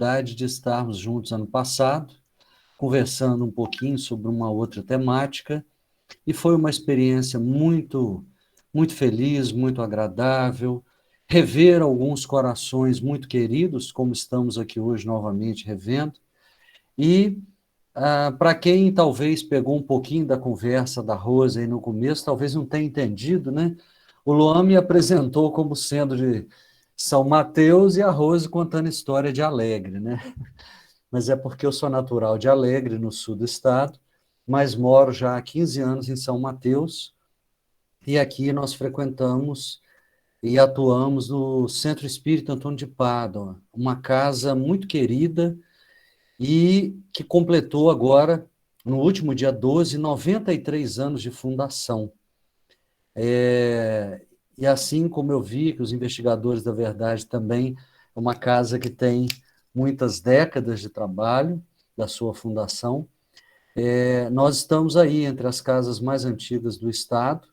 oportunidade de estarmos juntos ano passado, conversando um pouquinho sobre uma outra temática, e foi uma experiência muito feliz, muito agradável, rever alguns corações muito queridos, como estamos aqui hoje novamente revendo, e para quem talvez pegou um pouquinho da conversa da Rosa aí no começo, talvez não tenha entendido, né? O Luan me apresentou como sendo de São Mateus e a Rose contando história de Alegre, né? Mas é porque eu sou natural de Alegre, no sul do estado, mas moro já há 15 anos em São Mateus, e aqui nós frequentamos e atuamos no Centro Espírita Antônio de Pádua, uma casa muito querida e que completou agora, no último dia 12, 93 anos de fundação. E assim como eu vi que os investigadores da verdade também é uma casa que tem muitas décadas de trabalho da sua fundação, nós estamos aí entre as casas mais antigas do estado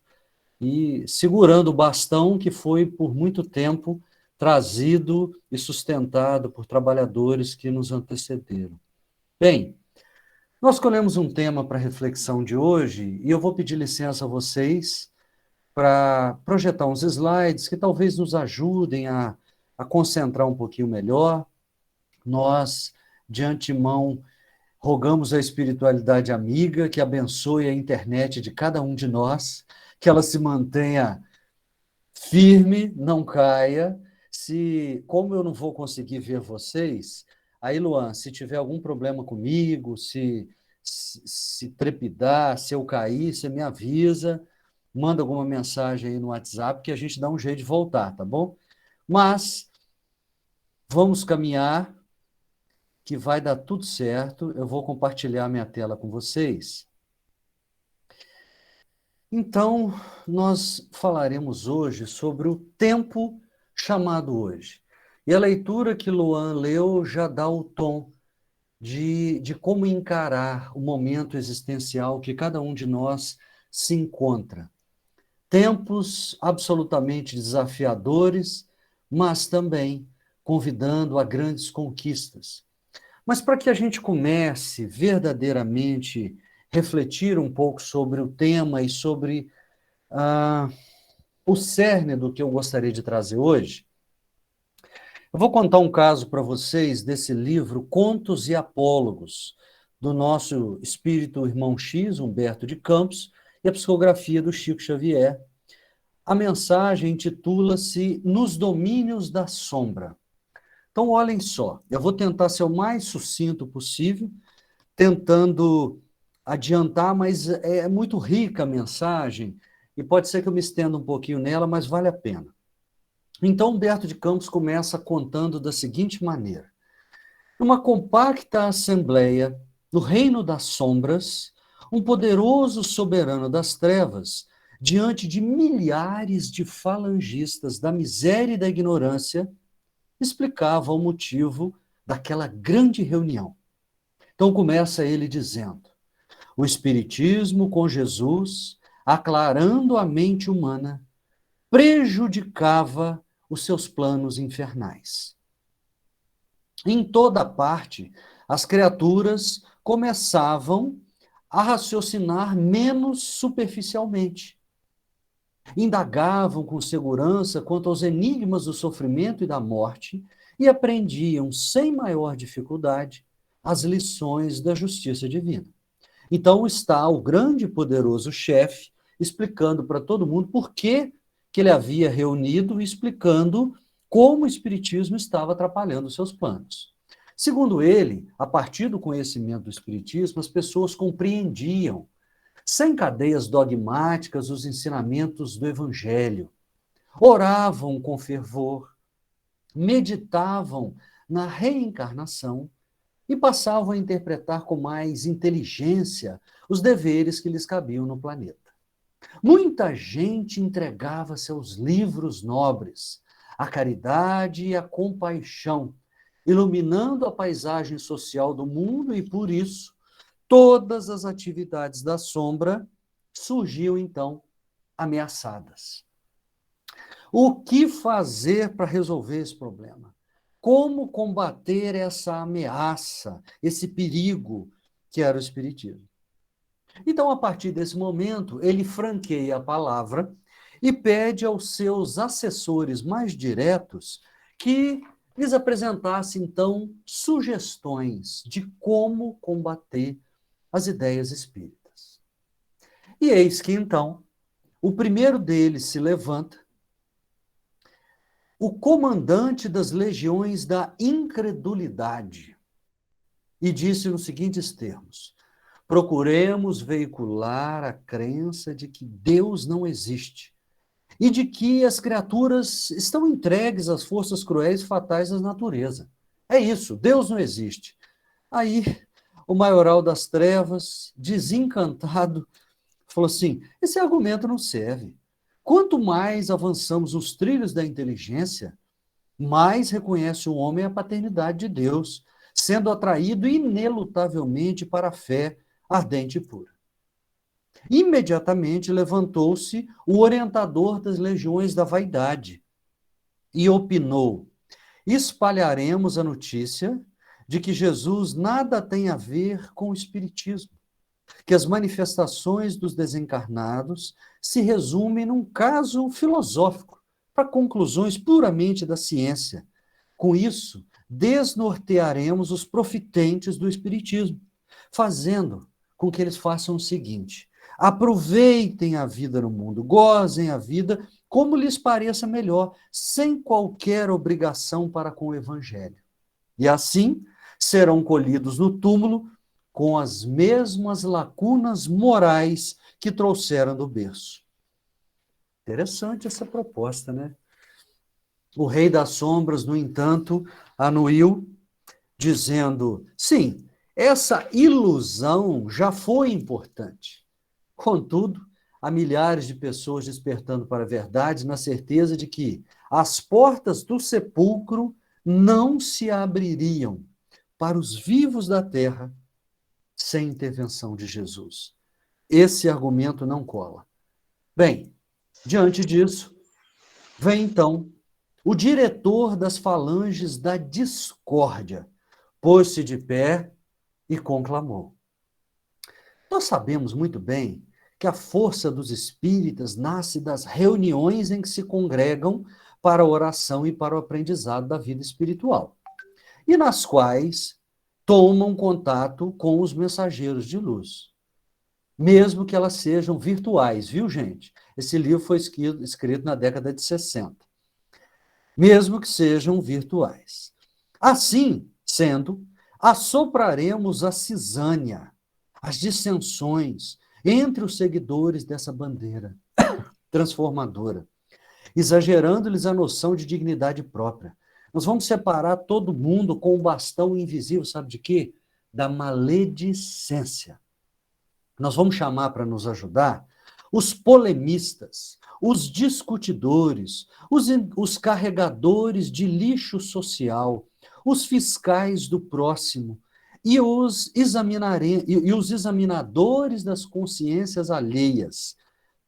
e segurando o bastão que foi por muito tempo trazido e sustentado por trabalhadores que nos antecederam. Bem, nós escolhemos um tema para a reflexão de hoje e eu vou pedir licença a vocês para projetar uns slides que talvez nos ajudem a concentrar um pouquinho melhor. Nós, de antemão, rogamos a espiritualidade amiga que abençoe a internet de cada um de nós, que ela se mantenha firme, não caia. Como eu não vou conseguir ver vocês, aí, Luan, se tiver algum problema comigo, se trepidar, se eu cair, você me avisa, manda alguma mensagem aí no WhatsApp que a gente dá um jeito de voltar, tá bom? Mas vamos caminhar, que vai dar tudo certo. Eu vou compartilhar minha tela com vocês. Então, nós falaremos hoje sobre o tempo chamado hoje. E a leitura que Luan leu já dá o tom de como encarar o momento existencial que cada um de nós se encontra. Tempos absolutamente desafiadores, mas também convidando a grandes conquistas. Mas para que a gente comece verdadeiramente refletir um pouco sobre o tema e sobre o cerne do que eu gostaria de trazer hoje, eu vou contar um caso para vocês desse livro Contos e Apólogos, do nosso espírito irmão X, Humberto de Campos, e a psicografia do Chico Xavier. A mensagem intitula-se Nos Domínios da Sombra. Então, olhem só, eu vou tentar ser o mais sucinto possível, tentando adiantar, mas é muito rica a mensagem, e pode ser que eu me estenda um pouquinho nela, mas vale a pena. Então, Humberto de Campos começa contando da seguinte maneira: numa compacta assembleia, no reino das sombras, um poderoso soberano das trevas, diante de milhares de falangistas da miséria e da ignorância, explicava o motivo daquela grande reunião. Então começa ele dizendo: o Espiritismo com Jesus, aclarando a mente humana, prejudicava os seus planos infernais. Em toda parte, as criaturas começavam a raciocinar menos superficialmente. Indagavam com segurança quanto aos enigmas do sofrimento e da morte e aprendiam sem maior dificuldade as lições da justiça divina. Então está o grande e poderoso chefe explicando para todo mundo por que ele havia reunido e explicando como o Espiritismo estava atrapalhando os seus planos. Segundo ele, a partir do conhecimento do Espiritismo, as pessoas compreendiam, sem cadeias dogmáticas, os ensinamentos do Evangelho. Oravam com fervor, meditavam na reencarnação e passavam a interpretar com mais inteligência os deveres que lhes cabiam no planeta. Muita gente entregava seus livros nobres, a caridade e a compaixão, iluminando a paisagem social do mundo e, por isso, todas as atividades da sombra surgiam, então, ameaçadas. O que fazer para resolver esse problema? como combater essa ameaça, esse perigo que era o espiritismo. Então, a partir desse momento, ele franqueia a palavra e pede aos seus assessores mais diretos que lhes apresentasse, então, sugestões de como combater as ideias espíritas. E eis que, então, o primeiro deles se levanta, o comandante das legiões da incredulidade, e disse nos seguintes termos: procuremos veicular a crença de que Deus não existe e de que as criaturas estão entregues às forças cruéis e fatais da natureza. É isso, Deus não existe. Aí, o maioral das trevas, desencantado, falou assim: esse argumento não serve. Quanto mais avançamos os trilhos da inteligência, mais reconhece o homem a paternidade de Deus, sendo atraído inelutavelmente para a fé ardente e pura. Imediatamente levantou-se o orientador das legiões da vaidade e opinou: espalharemos a notícia de que Jesus nada tem a ver com o espiritismo, que as manifestações dos desencarnados se resumem num caso filosófico, para conclusões puramente da ciência. Com isso, desnortearemos os profitentes do espiritismo, fazendo com que eles façam o seguinte: aproveitem a vida no mundo, gozem a vida como lhes pareça melhor, sem qualquer obrigação para com o evangelho. E assim serão colhidos no túmulo com as mesmas lacunas morais que trouxeram do berço. Interessante essa proposta, né? O rei das sombras, no entanto, anuiu, dizendo: sim, essa ilusão já foi importante. Contudo, há milhares de pessoas despertando para a verdade na certeza de que as portas do sepulcro não se abririam para os vivos da terra sem intervenção de Jesus. Esse argumento não cola. Bem, diante disso, vem então o diretor das falanges da discórdia, pôs-se de pé e conclamou. Nós sabemos muito bem que a força dos espíritas nasce das reuniões em que se congregam para a oração e para o aprendizado da vida espiritual, e nas quais tomam contato com os mensageiros de luz, mesmo que elas sejam virtuais, viu, gente? Esse livro foi escrito na década de 60. Mesmo que sejam virtuais. Assim sendo, assopraremos a cisânia, as dissensões entre os seguidores dessa bandeira transformadora, exagerando-lhes a noção de dignidade própria. Nós vamos separar todo mundo com o bastão invisível, sabe de quê? Da maledicência. Nós vamos chamar para nos ajudar os polemistas, os discutidores, os carregadores de lixo social, os fiscais do próximo e os examinadores das consciências alheias.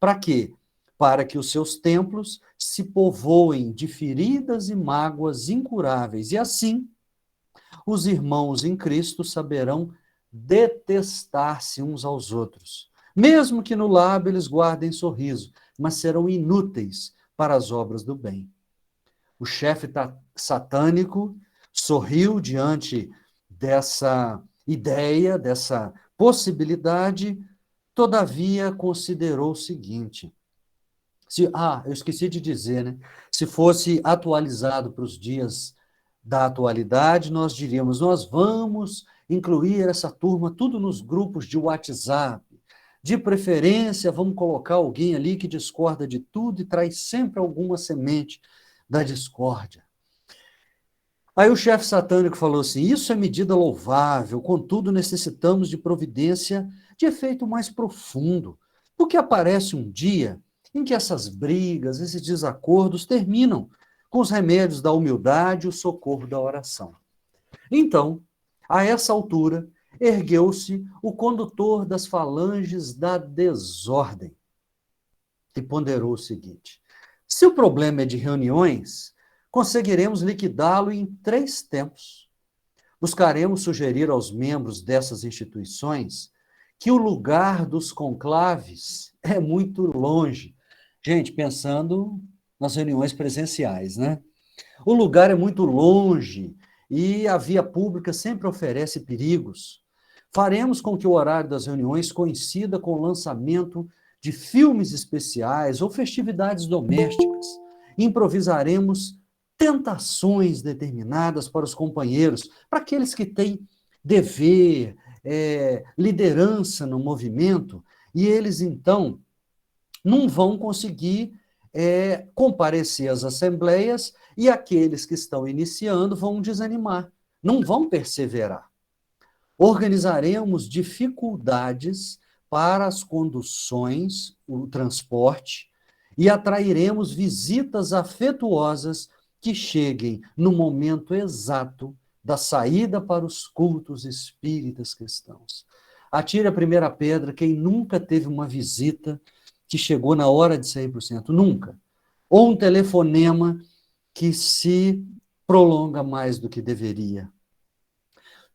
Para quê? Para que os seus templos se povoem de feridas e mágoas incuráveis. E assim, os irmãos em Cristo saberão detestar-se uns aos outros, mesmo que no lábio eles guardem sorriso, mas serão inúteis para as obras do bem. O chefe satânico sorriu diante dessa ideia, dessa possibilidade, todavia considerou o seguinte: eu esqueci de dizer, né? Se fosse atualizado para os dias da atualidade, nós diríamos: nós vamos incluir essa turma tudo nos grupos de WhatsApp. De preferência, vamos colocar alguém ali que discorda de tudo e traz sempre alguma semente da discórdia. Aí o chefe satânico falou assim: isso é medida louvável, contudo necessitamos de providência de efeito mais profundo, porque aparece um dia em que essas brigas, esses desacordos terminam com os remédios da humildade e o socorro da oração. Então, a essa altura, ergueu-se o condutor das falanges da desordem e ponderou o seguinte: se o problema é de reuniões, conseguiremos liquidá-lo em 3 tempos. Buscaremos sugerir aos membros dessas instituições que o lugar dos conclaves é muito longe. Gente, pensando nas reuniões presenciais, né? O lugar é muito longe e a via pública sempre oferece perigos. Faremos com que o horário das reuniões coincida com o lançamento de filmes especiais ou festividades domésticas. Improvisaremos tentações determinadas para os companheiros, para aqueles que têm dever, liderança no movimento, e eles, então, não vão conseguir comparecer às assembleias e aqueles que estão iniciando vão desanimar, não vão perseverar. Organizaremos dificuldades para as conduções, o transporte, e atrairemos visitas afetuosas que cheguem no momento exato da saída para os cultos espíritas cristãos. Atire a primeira pedra quem nunca teve uma visita que chegou na hora de 100%, nunca. Ou um telefonema que se prolonga mais do que deveria.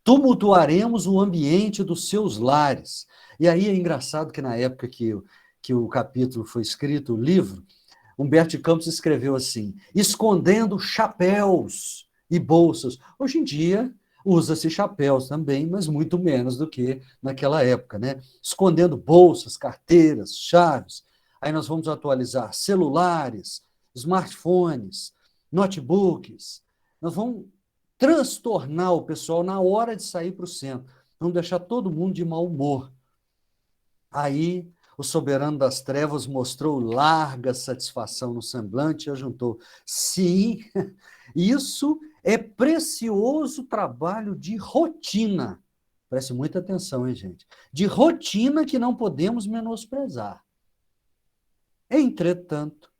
Tumultuaremos o ambiente dos seus lares. E aí é engraçado que na época que o capítulo foi escrito, o livro, Humberto de Campos escreveu assim, escondendo chapéus e bolsas. Hoje em dia, usa-se chapéus também, mas muito menos do que naquela época, né? Escondendo bolsas, carteiras, chaves. Aí nós vamos atualizar celulares, smartphones, notebooks. Nós vamos transtornar o pessoal na hora de sair para o centro. Vamos deixar todo mundo de mau humor. Aí o soberano das trevas mostrou larga satisfação no semblante e ajuntou. Sim, isso é precioso trabalho de rotina. Preste muita atenção, hein, gente? De rotina que não podemos menosprezar. Entretanto,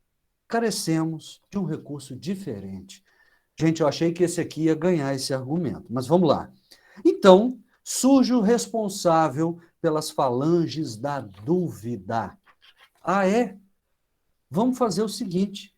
carecemos de um recurso diferente. Gente, eu achei que esse aqui ia ganhar esse argumento, mas vamos lá. Então, surge o responsável pelas falanges da dúvida. Ah, é? Vamos fazer o seguinte.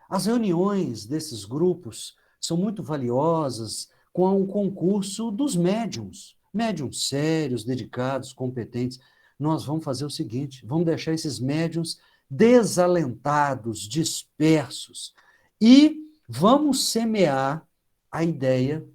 As reuniões desses grupos são muito valiosas com o concurso dos médiums. Médiums sérios, dedicados, competentes. Nós vamos fazer o seguinte, vamos deixar esses médiums desalentados, dispersos, e vamos semear a ideia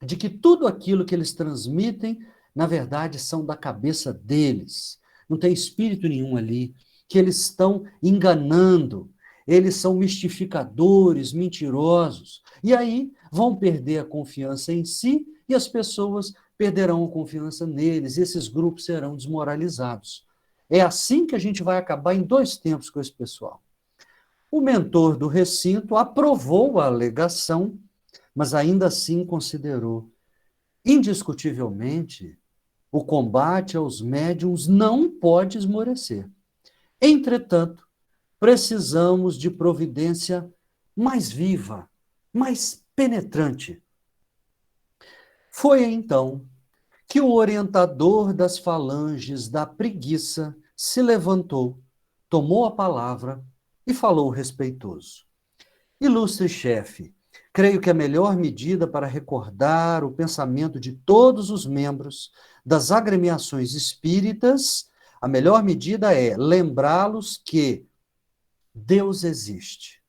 de que tudo aquilo que eles transmitem, na verdade, são da cabeça deles. Não tem espírito nenhum ali, que eles estão enganando, eles são mistificadores, mentirosos. E aí vão perder a confiança em si e as pessoas perderão a confiança neles, e esses grupos serão desmoralizados. É assim que a gente vai acabar em 2 tempos com esse pessoal. O mentor do recinto aprovou a alegação, mas ainda assim considerou, indiscutivelmente, o combate aos médiuns não pode esmorecer. Entretanto, precisamos de providência mais viva, mais penetrante. Foi então que o orientador das falanges da preguiça se levantou, tomou a palavra e falou respeitoso. Ilustre chefe, creio que a melhor medida para recordar o pensamento de todos os membros das agremiações espíritas, a melhor medida é lembrá-los que Deus existe,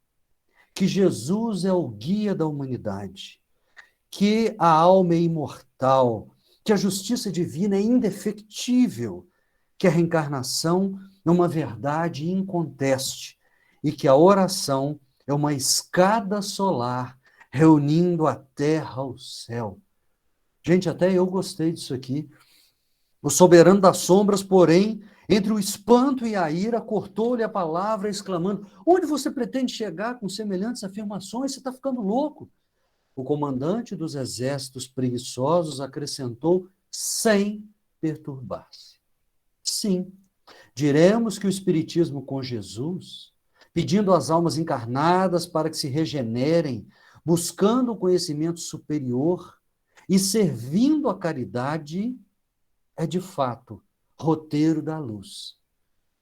que Jesus é o guia da humanidade, que a alma é imortal, que a justiça divina é indefectível, que a reencarnação é uma verdade inconteste e que a oração é uma escada solar reunindo a terra ao céu. Gente, até eu gostei disso aqui. O soberano das sombras, porém, entre o espanto e a ira, cortou-lhe a palavra, exclamando: onde você pretende chegar com semelhantes afirmações? Você está ficando louco. O comandante dos exércitos preguiçosos acrescentou, sem perturbar-se. Sim, diremos que o Espiritismo com Jesus, pedindo às almas encarnadas para que se regenerem, buscando o conhecimento superior e servindo a caridade, é de fato roteiro da luz.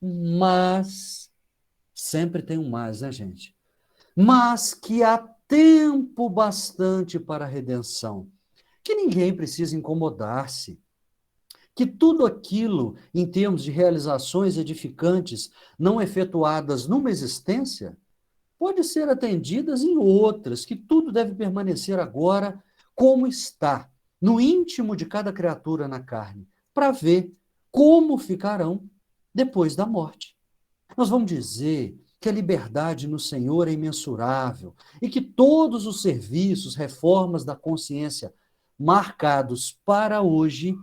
Mas, sempre tem um mas, né, gente? Mas que a tempo bastante para a redenção, que ninguém precisa incomodar-se, que tudo aquilo, em termos de realizações edificantes, não efetuadas numa existência, pode ser atendidas em outras, que tudo deve permanecer agora como está, no íntimo de cada criatura na carne, para ver como ficarão depois da morte. Nós vamos dizer que a liberdade no Senhor é imensurável e que todos os serviços, reformas da consciência marcados para hoje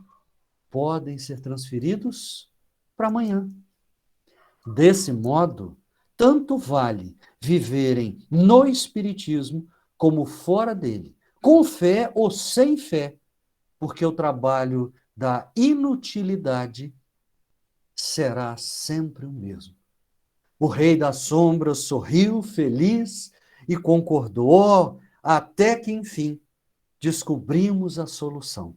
podem ser transferidos para amanhã. Desse modo, tanto vale viverem no Espiritismo como fora dele, com fé ou sem fé, porque o trabalho da inutilidade será sempre o mesmo. O Rei das Sombras sorriu feliz e concordou, até que, enfim, descobrimos a solução.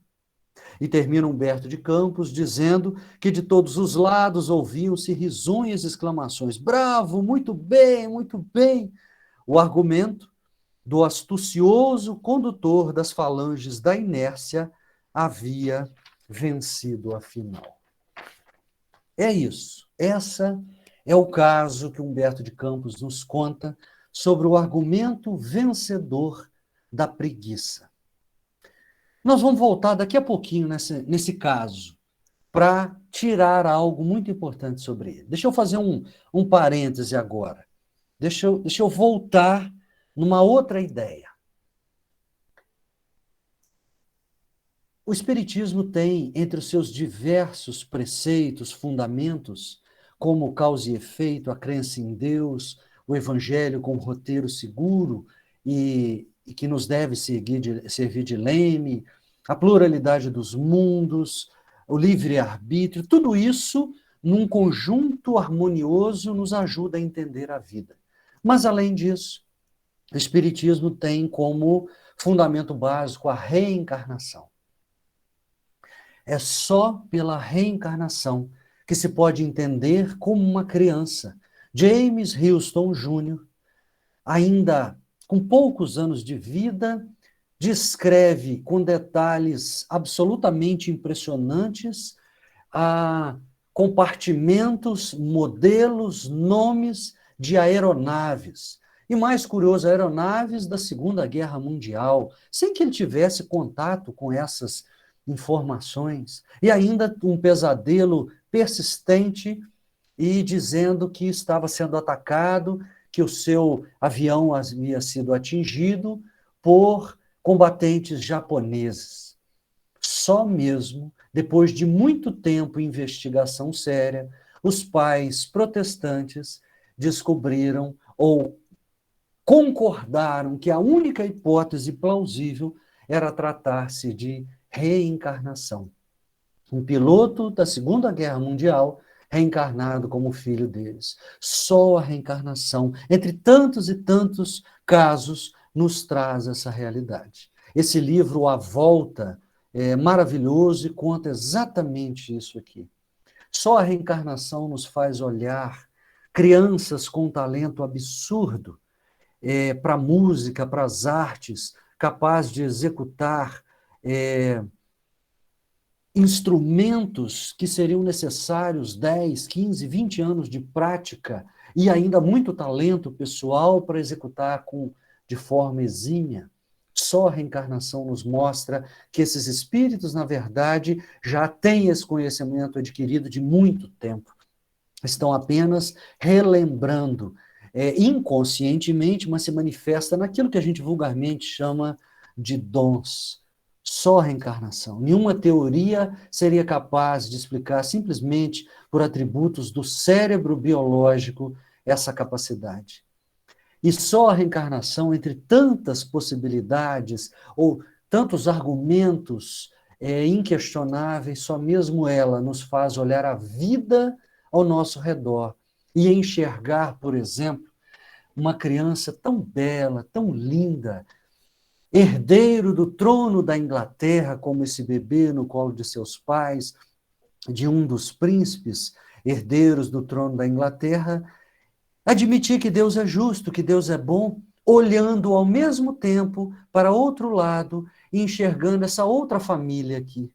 E termina Humberto de Campos dizendo que de todos os lados ouviam-se risonhas exclamações: bravo, muito bem, muito bem. O argumento do astucioso condutor das falanges da inércia havia vencido afinal. É isso. Essa é o caso que Humberto de Campos nos conta sobre o argumento vencedor da preguiça. Nós vamos voltar daqui a pouquinho nesse caso, para tirar algo muito importante sobre ele. Deixa eu fazer um parêntese agora. Deixa eu voltar numa outra ideia. O Espiritismo tem, entre os seus diversos preceitos, fundamentos, como causa e efeito, a crença em Deus, o Evangelho como roteiro seguro e que nos deve servir de leme, a pluralidade dos mundos, o livre-arbítrio, tudo isso, num conjunto harmonioso, nos ajuda a entender a vida. Mas, além disso, o Espiritismo tem como fundamento básico a reencarnação. É só pela reencarnação que se pode entender como uma criança. James Houston Jr., ainda com poucos anos de vida, descreve com detalhes absolutamente impressionantes compartimentos, modelos, nomes de aeronaves. E mais curioso, aeronaves da Segunda Guerra Mundial, sem que ele tivesse contato com essas informações. E ainda um pesadelo persistente e dizendo que estava sendo atacado, que o seu avião havia sido atingido por combatentes japoneses. Só mesmo depois de muito tempo de investigação séria, os pais protestantes descobriram ou concordaram que a única hipótese plausível era tratar-se de reencarnação. Um piloto da Segunda Guerra Mundial reencarnado como filho deles. Só a reencarnação, entre tantos e tantos casos, nos traz essa realidade. Esse livro, A Volta, é maravilhoso e conta exatamente isso aqui. Só a reencarnação nos faz olhar crianças com um talento absurdo para a música, para as artes, capaz de executar instrumentos que seriam necessários 10, 15, 20 anos de prática e ainda muito talento pessoal para executar de forma exímia. Só a reencarnação nos mostra que esses espíritos, na verdade, já têm esse conhecimento adquirido de muito tempo. Estão apenas relembrando inconscientemente, mas se manifesta naquilo que a gente vulgarmente chama de dons. Só a reencarnação. Nenhuma teoria seria capaz de explicar simplesmente por atributos do cérebro biológico essa capacidade. E só a reencarnação, entre tantas possibilidades ou tantos argumentos inquestionáveis, só mesmo ela nos faz olhar a vida ao nosso redor e enxergar, por exemplo, uma criança tão bela, tão linda, herdeiro do trono da Inglaterra, como esse bebê no colo de seus pais, de um dos príncipes herdeiros do trono da Inglaterra, admitir que Deus é justo, que Deus é bom, olhando ao mesmo tempo para outro lado e enxergando essa outra família aqui.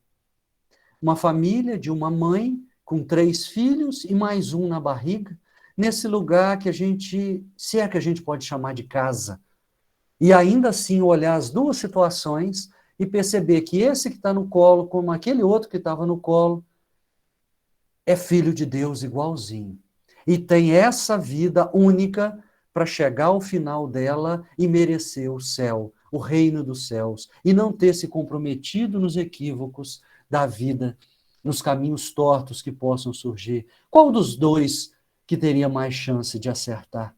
Uma família de uma mãe com 3 filhos e mais um na barriga, nesse lugar que a gente, se é que a gente pode chamar de casa. E ainda assim olhar as duas situações e perceber que esse que está no colo, como aquele outro que estava no colo, é filho de Deus igualzinho. E tem essa vida única para chegar ao final dela e merecer o céu, o reino dos céus, e não ter se comprometido nos equívocos da vida, nos caminhos tortos que possam surgir. Qual dos dois que teria mais chance de acertar?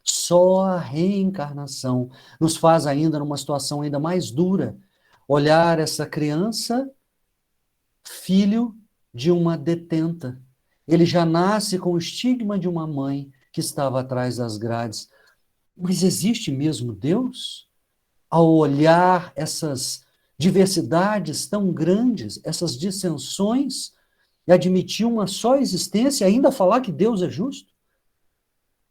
Só a reencarnação nos faz ainda, numa situação ainda mais dura, olhar essa criança, filho de uma detenta. Ele já nasce com o estigma de uma mãe que estava atrás das grades. Mas existe mesmo Deus? Ao olhar essas diversidades tão grandes, essas dissensões, e admitir uma só existência e ainda falar que Deus é justo?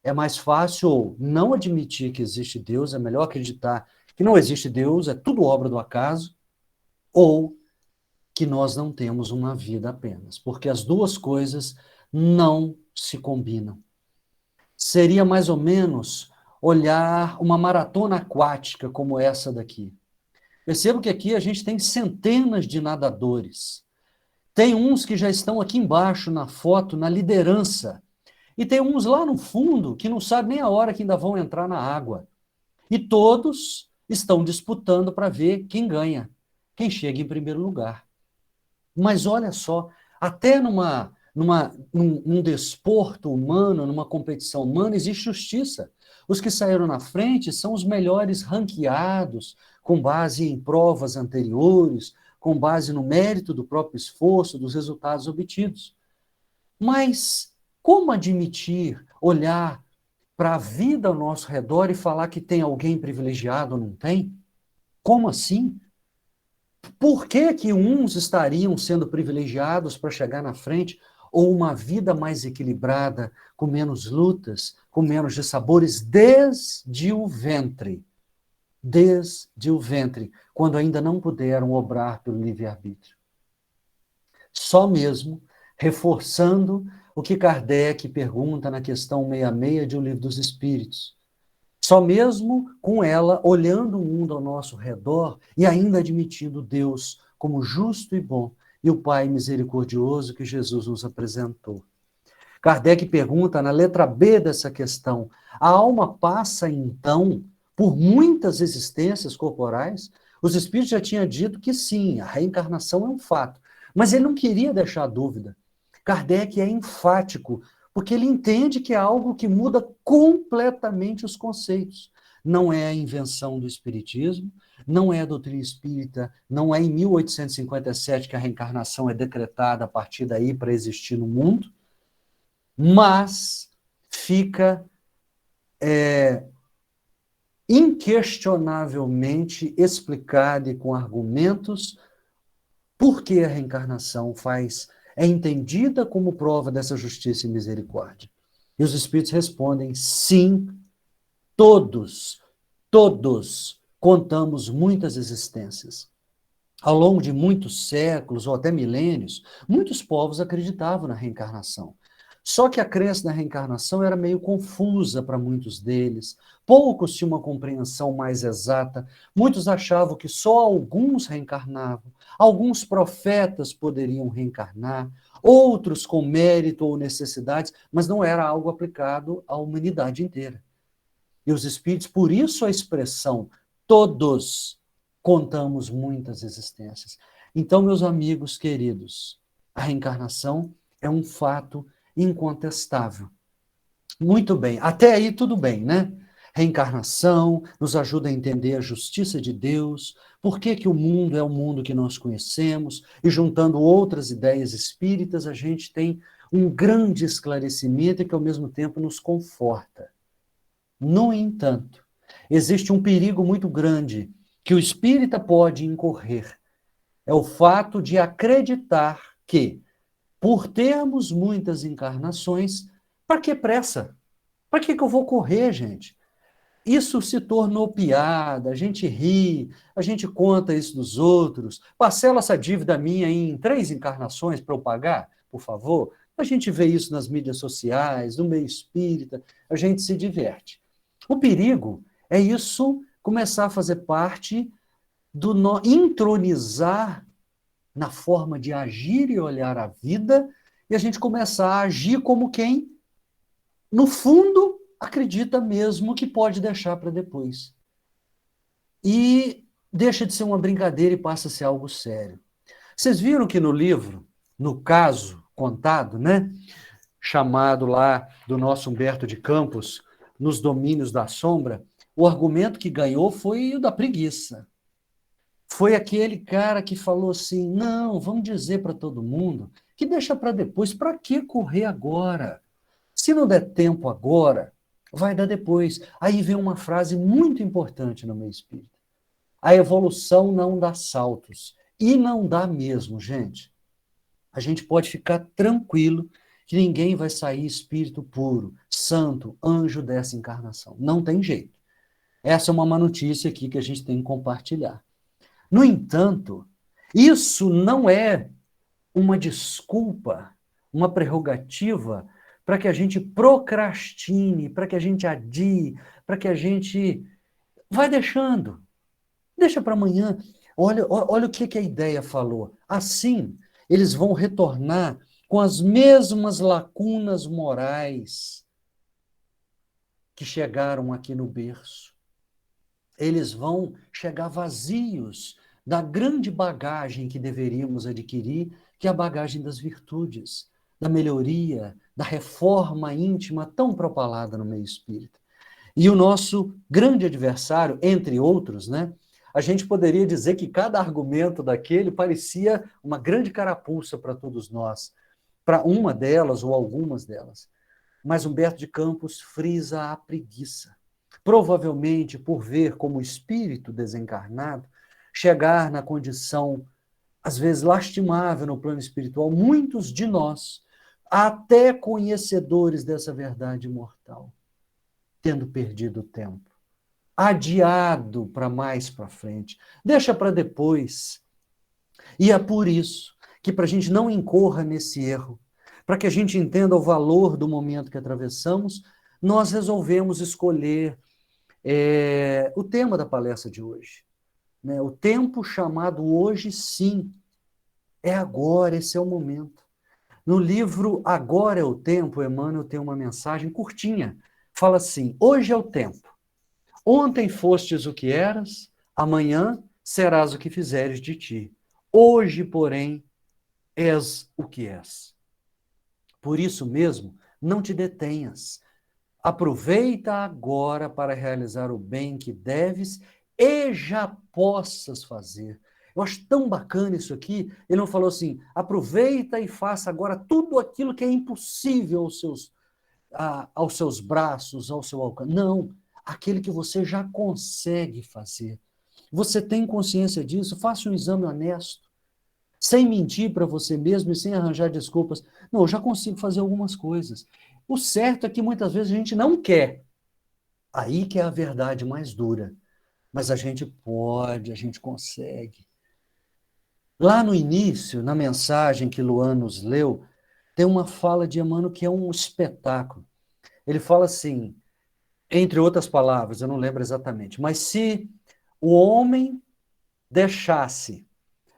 É mais fácil não admitir que existe Deus, é melhor acreditar que não existe Deus, é tudo obra do acaso, ou que nós não temos uma vida apenas, porque as duas coisas não se combinam. Seria mais ou menos olhar uma maratona aquática como essa daqui. Percebo que aqui a gente tem centenas de nadadores. Tem uns que já estão aqui embaixo na foto, na liderança. E tem uns lá no fundo que não sabem nem a hora que ainda vão entrar na água. E todos estão disputando para ver quem ganha, quem chega em primeiro lugar. Mas olha só, até num desporto humano, numa competição humana, existe justiça. Os que saíram na frente são os melhores ranqueados, com base em provas anteriores, com base no mérito do próprio esforço, dos resultados obtidos. Mas como admitir, olhar para a vida ao nosso redor e falar que tem alguém privilegiado ou não tem? Como assim? Por que que uns estariam sendo privilegiados para chegar na frente, ou uma vida mais equilibrada, com menos lutas, com menos dissabores, desde o ventre? Desde o ventre, quando ainda não puderam obrar pelo livre-arbítrio. Só mesmo reforçando o que Kardec pergunta na questão 66 de O Livro dos Espíritos. Só mesmo com ela olhando o mundo ao nosso redor e ainda admitindo Deus como justo e bom e o Pai misericordioso que Jesus nos apresentou. Kardec pergunta na letra B dessa questão: a alma passa então por muitas existências corporais? Os espíritos já tinham dito que sim, a reencarnação é um fato, mas ele não queria deixar dúvida. Kardec é enfático, porque ele entende que é algo que muda completamente os conceitos. Não é a invenção do espiritismo, não é a doutrina espírita, não é em 1857 que a reencarnação é decretada a partir daí para existir no mundo, mas fica inquestionavelmente explicado e com argumentos por que a reencarnação é entendida como prova dessa justiça e misericórdia. E os espíritos respondem: sim, todos contamos muitas existências. Ao longo de muitos séculos, ou até milênios, muitos povos acreditavam na reencarnação. Só que a crença na reencarnação era meio confusa para muitos deles. Poucos tinham uma compreensão mais exata. Muitos achavam que só alguns reencarnavam. Alguns profetas poderiam reencarnar, outros com mérito ou necessidades, mas não era algo aplicado à humanidade inteira. E os espíritos, por isso a expressão todos contamos muitas existências. Então, meus amigos queridos, a reencarnação é um fato incontestável. Muito bem, até aí tudo bem, né? Reencarnação nos ajuda a entender a justiça de Deus, por que que o mundo é o mundo que nós conhecemos, e juntando outras ideias espíritas, a gente tem um grande esclarecimento e que ao mesmo tempo nos conforta. No entanto, existe um perigo muito grande que o espírita pode incorrer. É o fato de acreditar que, por termos muitas encarnações, para que pressa? Para que eu vou correr, gente? isso se tornou piada, a gente ri, a gente conta isso dos outros. Parcela essa dívida minha em 3 encarnações para eu pagar, por favor. A gente vê isso nas mídias sociais, no meio espírita, a gente se diverte. O perigo é isso começar a fazer parte do entronizar na forma de agir e olhar a vida, e a gente começar a agir como quem, no fundo, acredita mesmo que pode deixar para depois. E deixa de ser uma brincadeira e passa a ser algo sério. Vocês viram que no livro, no caso contado, né, chamado lá do nosso Humberto de Campos, Nos Domínios da Sombra, o argumento que ganhou foi o da preguiça. Foi aquele cara que falou assim, não, vamos dizer para todo mundo que deixa para depois, para que correr agora? Se não der tempo agora, vai dar depois. Aí vem uma frase muito importante no meio espírita. A evolução não dá saltos. E não dá mesmo, gente. A gente pode ficar tranquilo que ninguém vai sair espírito puro, santo, anjo dessa encarnação. Não tem jeito. Essa é uma má notícia aqui que a gente tem que compartilhar. No entanto, isso não é uma desculpa, uma prerrogativa para que a gente procrastine, para que a gente adie, para que a gente vai deixando. Deixa para amanhã. Olha o que a ideia falou. Assim, eles vão retornar com as mesmas lacunas morais que chegaram aqui no berço. Eles vão chegar vazios da grande bagagem que deveríamos adquirir, que é a bagagem das virtudes, da melhoria, da reforma íntima tão propalada no meio espírita. E o nosso grande adversário, entre outros, né? A gente poderia dizer que cada argumento daquele parecia uma grande carapuça para todos nós, para uma delas ou algumas delas. Mas Humberto de Campos frisa a preguiça. Provavelmente por ver como espírito desencarnado chegar na condição, às vezes lastimável no plano espiritual, muitos de nós, até conhecedores dessa verdade imortal, tendo perdido o tempo, adiado para mais para frente, deixa para depois. E é por isso que, para a gente não incorra nesse erro, para que a gente entenda o valor do momento que atravessamos, nós resolvemos escolher o tema da palestra de hoje. Né? O tempo chamado hoje, sim, é agora, esse é o momento. No livro Agora é o Tempo, Emmanuel tem uma mensagem curtinha. Fala assim, hoje é o tempo. Ontem fostes o que eras, amanhã serás o que fizeres de ti. Hoje, porém, és o que és. Por isso mesmo, não te detenhas. Aproveita agora para realizar o bem que deves e já possas fazer. Eu acho tão bacana isso aqui. Ele não falou assim, aproveita e faça agora tudo aquilo que é impossível aos seus braços, ao seu alcance. Não, aquele que você já consegue fazer. Você tem consciência disso? Faça um exame honesto, sem mentir para você mesmo e sem arranjar desculpas. Não, eu já consigo fazer algumas coisas. O certo é que muitas vezes a gente não quer. Aí que é a verdade mais dura. Mas a gente pode, a gente consegue. Lá no início, na mensagem que Luan nos leu, tem uma fala de Emmanuel que é um espetáculo. Ele fala assim, entre outras palavras, eu não lembro exatamente, mas se o homem deixasse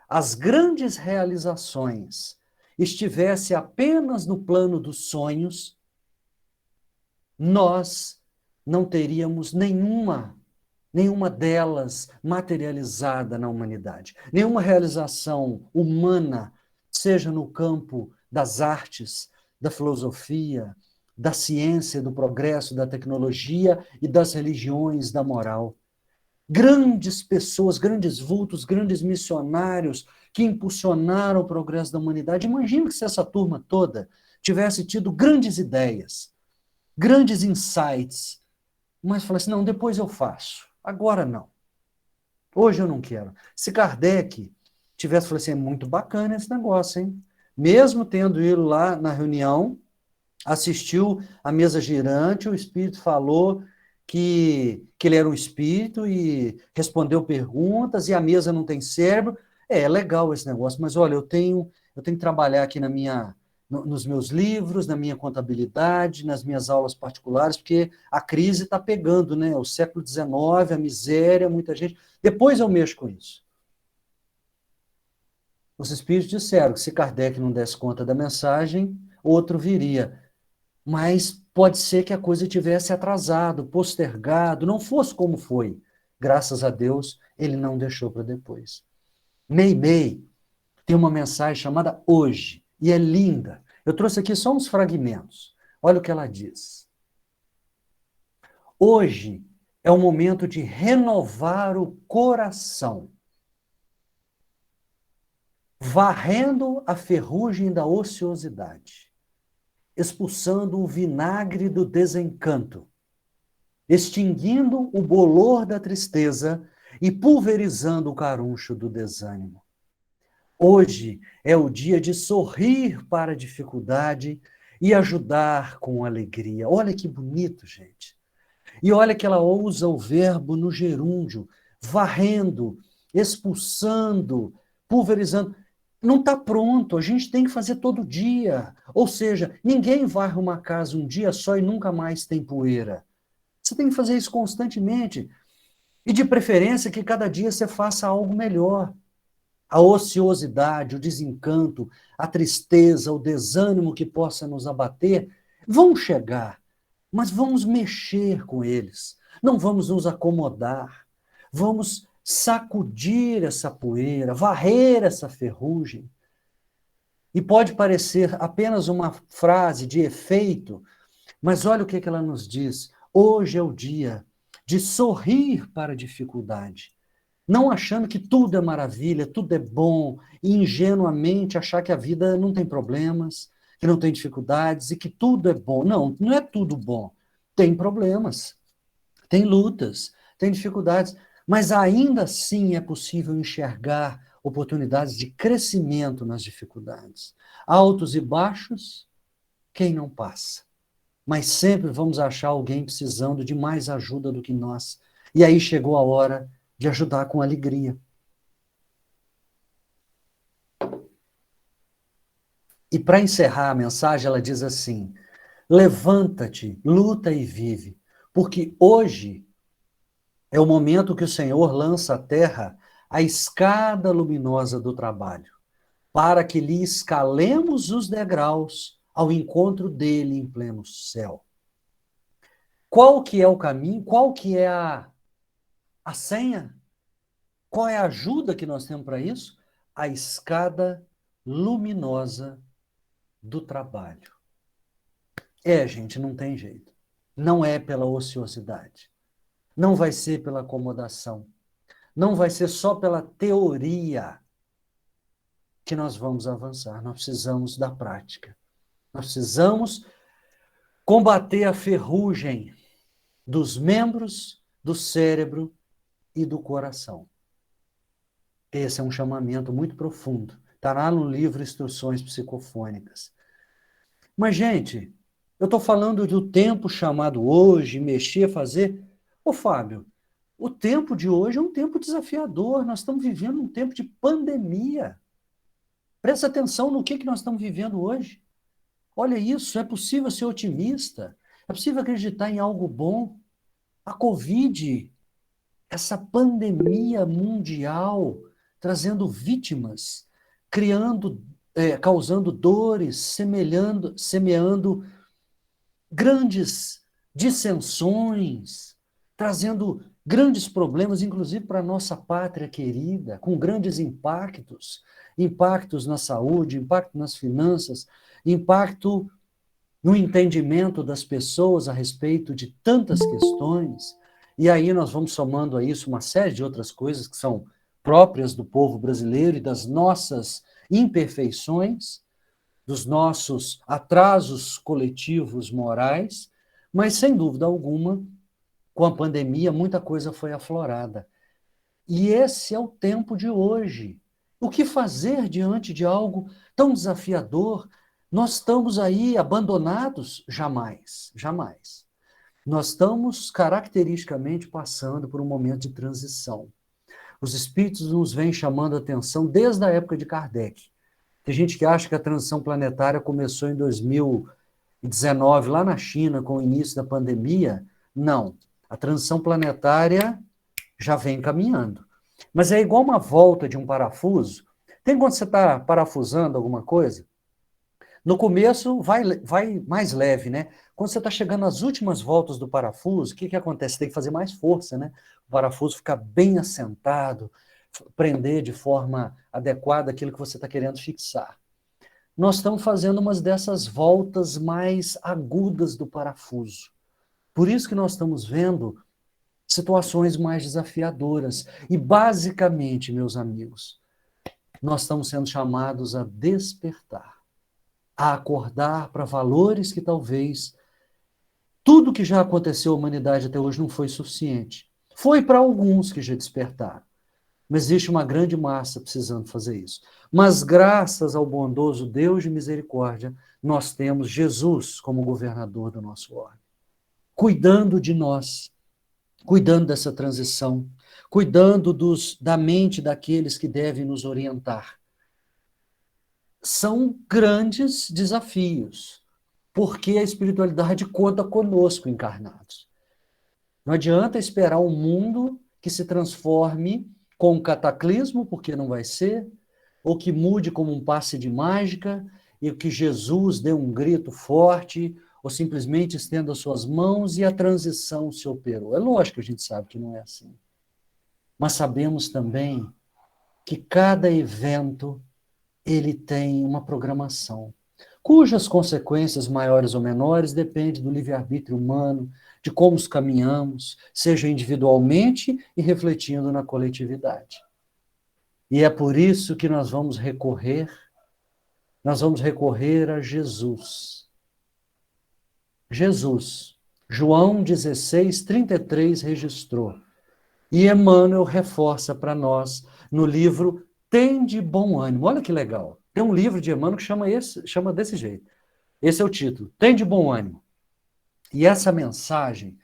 as grandes realizações estivesse apenas no plano dos sonhos, nós não teríamos nenhuma delas materializada na humanidade. Nenhuma realização humana, seja no campo das artes, da filosofia, da ciência, do progresso, da tecnologia e das religiões, da moral. Grandes pessoas, grandes vultos, grandes missionários que impulsionaram o progresso da humanidade. Imagina que se essa turma toda tivesse tido grandes ideias, grandes insights, mas falasse, não, depois eu faço, agora não. Hoje eu não quero. Se Kardec tivesse falado assim, é muito bacana esse negócio, hein? Mesmo tendo ido lá na reunião, assistiu à mesa girante, o espírito falou que ele era um espírito e respondeu perguntas e a mesa não tem cérebro. É legal esse negócio, mas olha, eu tenho que trabalhar aqui nos meus livros, na minha contabilidade, nas minhas aulas particulares, porque a crise está pegando, né? O século XIX, a miséria, muita gente. Depois eu mexo com isso. Os espíritos disseram que se Kardec não desse conta da mensagem, outro viria. Mas pode ser que a coisa tivesse atrasado, postergado, não fosse como foi. Graças a Deus, ele não deixou para depois. Meimei tem uma mensagem chamada Hoje, e é linda. Eu trouxe aqui só uns fragmentos. Olha o que ela diz. Hoje é o momento de renovar o coração, varrendo a ferrugem da ociosidade, expulsando o vinagre do desencanto, extinguindo o bolor da tristeza e pulverizando o caruncho do desânimo. Hoje é o dia de sorrir para a dificuldade e ajudar com alegria. Olha que bonito, gente. E olha que ela usa o verbo no gerúndio, varrendo, expulsando, pulverizando. Não está pronto, a gente tem que fazer todo dia. Ou seja, ninguém varre uma casa um dia só e nunca mais tem poeira. Você tem que fazer isso constantemente. E de preferência que cada dia você faça algo melhor. A ociosidade, o desencanto, a tristeza, o desânimo que possa nos abater, vão chegar, mas vamos mexer com eles. Não vamos nos acomodar. Vamos sacudir essa poeira, varrer essa ferrugem. E pode parecer apenas uma frase de efeito, mas olha o que ela nos diz. Hoje é o dia de sorrir para a dificuldade. Não achando que tudo é maravilha, tudo é bom, e ingenuamente achar que a vida não tem problemas, que não tem dificuldades e que tudo é bom. Não, não é tudo bom. Tem problemas, tem lutas, tem dificuldades, mas ainda assim é possível enxergar oportunidades de crescimento nas dificuldades. Altos e baixos, quem não passa? Mas sempre vamos achar alguém precisando de mais ajuda do que nós. E aí chegou a hora de ajudar com alegria. E para encerrar a mensagem, ela diz assim: levanta-te, luta e vive, porque hoje é o momento que o Senhor lança à terra a escada luminosa do trabalho, para que lhe escalemos os degraus ao encontro dele em pleno céu. Qual que é o caminho? Qual que é a senha? Qual é a ajuda que nós temos para isso? A escada luminosa do trabalho. Gente, não tem jeito. Não é pela ociosidade. Não vai ser pela acomodação. Não vai ser só pela teoria que nós vamos avançar. Nós precisamos da prática. Nós precisamos combater a ferrugem dos membros, do cérebro e do coração. Esse é um chamamento muito profundo. Está lá no livro Instruções Psicofônicas. Mas, gente, eu estou falando do tempo chamado hoje, mexer, fazer. Ô, Fábio, o tempo de hoje é um tempo desafiador. Nós estamos vivendo um tempo de pandemia. Presta atenção no que nós estamos vivendo hoje. Olha isso, é possível ser otimista. É possível acreditar em algo bom. A Covid, essa pandemia mundial, trazendo vítimas, causando dores, semeando grandes dissensões, trazendo grandes problemas, inclusive para a nossa pátria querida, com grandes impactos, impactos na saúde, impacto nas finanças, impacto no entendimento das pessoas a respeito de tantas questões. E aí nós vamos somando a isso uma série de outras coisas que são próprias do povo brasileiro e das nossas imperfeições, dos nossos atrasos coletivos morais, mas, sem dúvida alguma, com a pandemia, muita coisa foi aflorada. E esse é o tempo de hoje. O que fazer diante de algo tão desafiador? Nós estamos aí abandonados? Jamais, jamais. Nós estamos caracteristicamente passando por um momento de transição. Os espíritos nos vêm chamando a atenção desde a época de Kardec. Tem gente que acha que a transição planetária começou em 2019, lá na China, com o início da pandemia. Não. A transição planetária já vem caminhando. Mas é igual uma volta de um parafuso. Tem quando você está parafusando alguma coisa? No começo vai mais leve, né? Quando você está chegando às últimas voltas do parafuso, o que acontece? Você tem que fazer mais força, né? O parafuso ficar bem assentado, prender de forma adequada aquilo que você está querendo fixar. Nós estamos fazendo umas dessas voltas mais agudas do parafuso. Por isso que nós estamos vendo situações mais desafiadoras. E, basicamente, meus amigos, nós estamos sendo chamados a despertar, a acordar para valores que talvez tudo que já aconteceu à humanidade até hoje não foi suficiente. Foi para alguns que já despertaram, mas existe uma grande massa precisando fazer isso. Mas graças ao bondoso Deus de misericórdia, nós temos Jesus como governador do nosso orbe, cuidando de nós, cuidando dessa transição, cuidando da mente daqueles que devem nos orientar. São grandes desafios, porque a espiritualidade conta conosco encarnados. Não adianta esperar um mundo que se transforme com um cataclismo, porque não vai ser, ou que mude como um passe de mágica, e que Jesus dê um grito forte, ou simplesmente estenda suas mãos e a transição se operou. É lógico que a gente sabe que não é assim. Mas sabemos também que cada evento ele tem uma programação, cujas consequências maiores ou menores dependem do livre-arbítrio humano, de como os caminhamos, seja individualmente e refletindo na coletividade. E é por isso que nós vamos recorrer a Jesus. Jesus. João 16, 33 registrou. E Emmanuel reforça para nós no livro Tende Bom Ânimo. Olha que legal. Tem um livro de Emmanuel que chama desse jeito. Esse é o título, Tende Bom Ânimo. E essa mensagem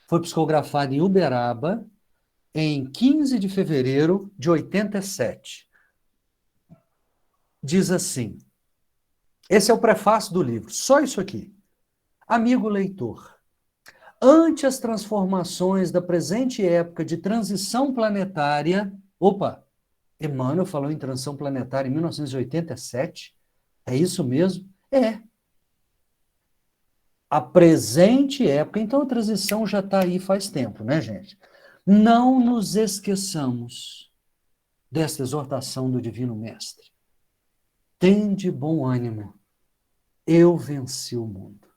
foi psicografada em Uberaba em 15 de fevereiro de 87. Diz assim, esse é o prefácio do livro, só isso aqui. Amigo leitor, ante as transformações da presente época de transição planetária... Opa! Emmanuel falou em transição planetária em 1987? É isso mesmo? É. A presente época, então a transição já está aí faz tempo, né, gente? Não nos esqueçamos desta exortação do Divino Mestre. Tende bom ânimo, eu venci o mundo.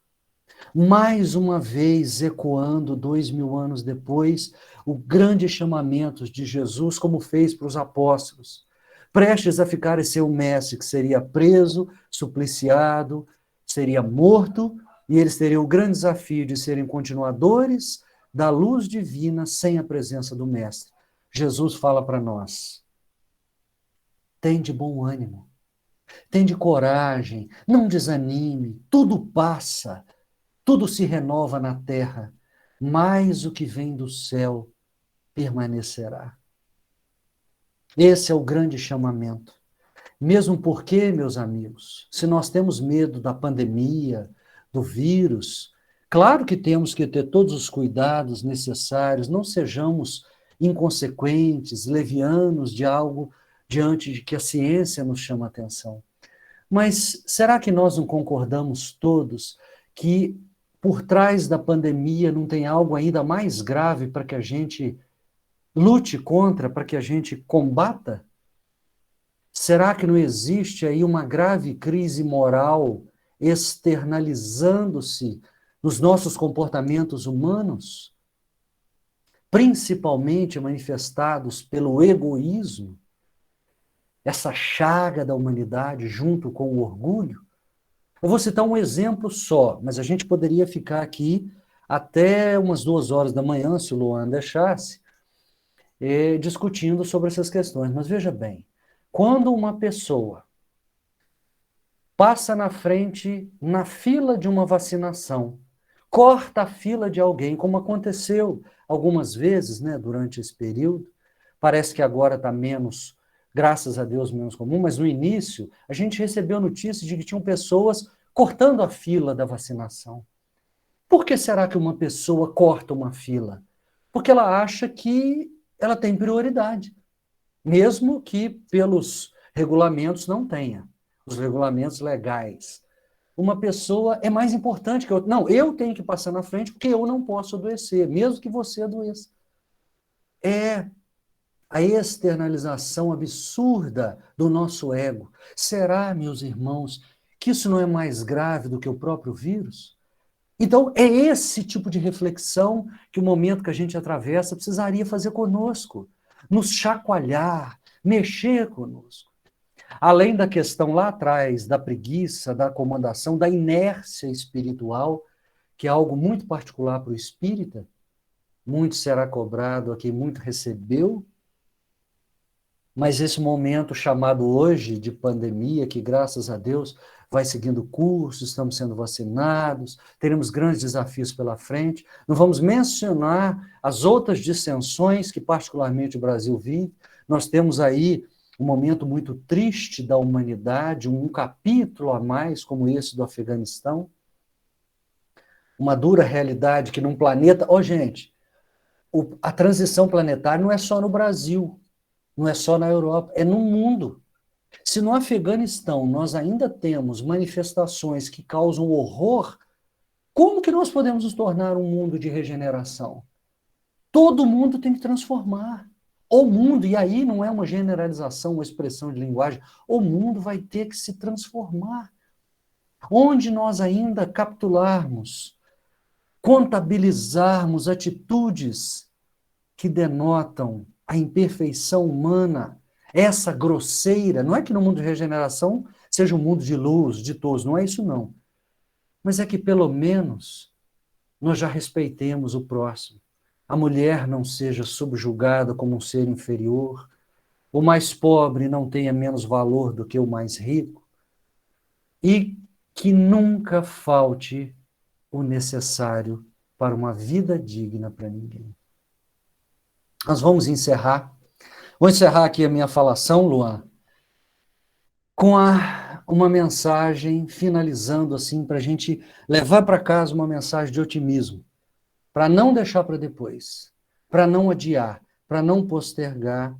Mais uma vez, ecoando 2000 anos depois, o grande chamamento de Jesus, como fez para os apóstolos, prestes a ficar esse seu mestre, que seria preso, supliciado, seria morto, e eles teriam o grande desafio de serem continuadores da luz divina sem a presença do mestre. Jesus fala para nós, tende bom ânimo, tende coragem, não desanime, tudo passa, tudo se renova na terra, mas o que vem do céu permanecerá. Esse é o grande chamamento. Mesmo porque, meus amigos, se nós temos medo da pandemia, do vírus, claro que temos que ter todos os cuidados necessários, não sejamos inconsequentes, levianos de algo diante de que a ciência nos chama a atenção. Mas será que nós não concordamos todos que por trás da pandemia não tem algo ainda mais grave para que a gente lute contra, para que a gente combata? Será que não existe aí uma grave crise moral externalizando-se nos nossos comportamentos humanos, principalmente manifestados pelo egoísmo, essa chaga da humanidade junto com o orgulho? Eu vou citar um exemplo só, mas a gente poderia ficar aqui até umas 2 horas da manhã, se o Luan deixasse, discutindo sobre essas questões. Mas veja bem, quando uma pessoa passa na frente, na fila de uma vacinação, corta a fila de alguém, como aconteceu algumas vezes, né, durante esse período. Parece que agora está menos, graças a Deus, menos comum, mas no início a gente recebeu notícias de que tinham pessoas cortando a fila da vacinação. Por que será que uma pessoa corta uma fila? Porque ela acha que ela tem prioridade, mesmo que pelos regulamentos não tenha, os regulamentos legais. Uma pessoa é mais importante que outra. Não, eu tenho que passar na frente porque eu não posso adoecer, mesmo que você adoeça. É a externalização absurda do nosso ego. Será, meus irmãos, que isso não é mais grave do que o próprio vírus? Então, é esse tipo de reflexão que o momento que a gente atravessa precisaria fazer conosco, nos chacoalhar, mexer conosco. Além da questão lá atrás da preguiça, da acomodação, da inércia espiritual, que é algo muito particular para o espírita, muito será cobrado a quem muito recebeu, mas esse momento chamado hoje de pandemia, que graças a Deus vai seguindo curso, estamos sendo vacinados, teremos grandes desafios pela frente. Não vamos mencionar as outras dissensões que particularmente o Brasil vive. Nós temos aí um momento muito triste da humanidade, um capítulo a mais como esse do Afeganistão, uma dura realidade que num planeta... gente, a transição planetária não é só no Brasil, não é só na Europa, é no mundo. Se no Afeganistão nós ainda temos manifestações que causam horror, como que nós podemos nos tornar um mundo de regeneração? Todo mundo tem que transformar. O mundo, e aí não é uma generalização, uma expressão de linguagem, o mundo vai ter que se transformar. Onde nós ainda capitularmos, contabilizarmos atitudes que denotam a imperfeição humana, essa grosseira, não é que no mundo de regeneração seja um mundo de luz, de todos, não é isso não. Mas é que pelo menos nós já respeitemos o próximo. A mulher não seja subjugada como um ser inferior, o mais pobre não tenha menos valor do que o mais rico, e que nunca falte o necessário para uma vida digna para ninguém. Nós vamos encerrar. Vou encerrar aqui a minha falação, Luan, com uma mensagem, finalizando assim, para a gente levar para casa uma mensagem de otimismo, para não deixar para depois, para não adiar, para não postergar.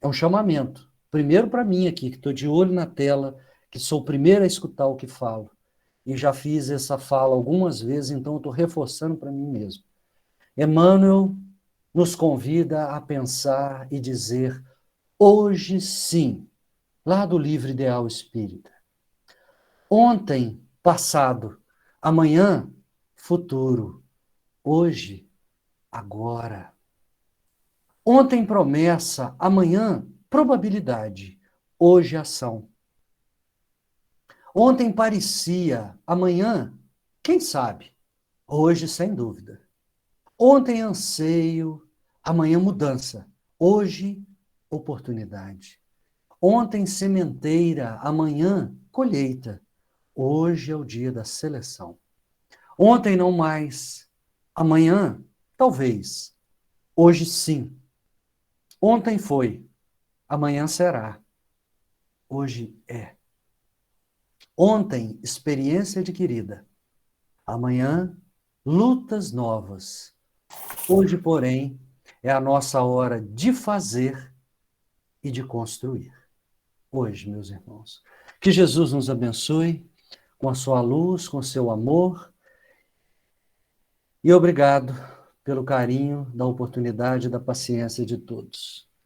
É um chamamento. Primeiro para mim aqui, que estou de olho na tela, que sou o primeiro a escutar o que falo. E já fiz essa fala algumas vezes, então estou reforçando para mim mesmo. Emmanuel nos convida a pensar e dizer, hoje sim, lá do livro Ideal Espírita. Ontem, passado, amanhã, futuro. Hoje, agora. Ontem, promessa, amanhã, probabilidade. Hoje, ação. Ontem parecia, amanhã, quem sabe? Hoje, sem dúvida. Ontem, anseio, amanhã, mudança. Hoje, oportunidade. Ontem, sementeira, amanhã, colheita. Hoje é o dia da seleção. Ontem não mais, amanhã talvez, hoje sim. Ontem foi, amanhã será, hoje é. Ontem, experiência adquirida, amanhã, lutas novas. Hoje, porém, é a nossa hora de fazer e de construir. Hoje, meus irmãos. Que Jesus nos abençoe com a sua luz, com o seu amor. E obrigado pelo carinho, da oportunidade e da paciência de todos.